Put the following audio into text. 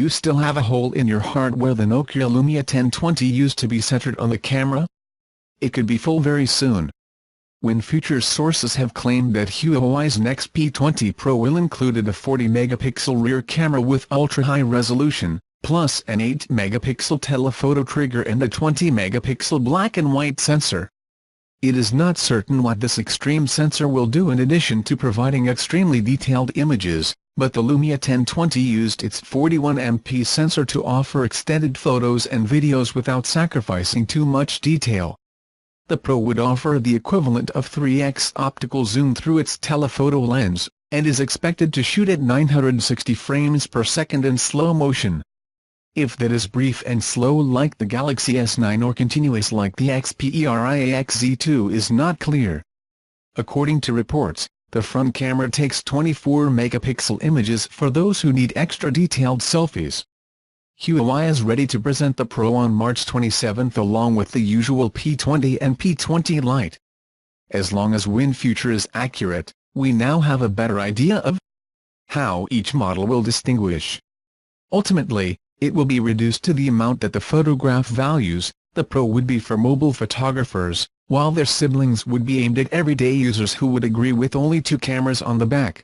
you still have a hole in your heart where the Nokia Lumia 1020 used to be centered on the camera? It could be full very soon. WinFuture sources have claimed that Huawei's next P20 Pro will include a 40-megapixel rear camera with ultra-high resolution, plus an 8-megapixel telephoto trigger and a 20-megapixel black and white sensor. It is not certain what this extreme sensor will do in addition to providing extremely detailed images, but the Lumia 1020 used its 41MP sensor to offer extended photos and videos without sacrificing too much detail. The Pro would offer the equivalent of 3x optical zoom through its telephoto lens, and is expected to shoot at 960 frames per second in slow motion. If that is brief and slow like the Galaxy S9 or continuous like the Xperia XZ2 is not clear. According to reports, the front camera takes 24-megapixel images for those who need extra detailed selfies. Huawei is ready to present the Pro on March 27 along with the usual P20 and P20 Lite. As long as WinFuture is accurate, we now have a better idea of how each model will distinguish. Ultimately, it will be reduced to the amount that the photograph values. The Pro would be for mobile photographers, while their siblings would be aimed at everyday users who would agree with only 2 cameras on the back.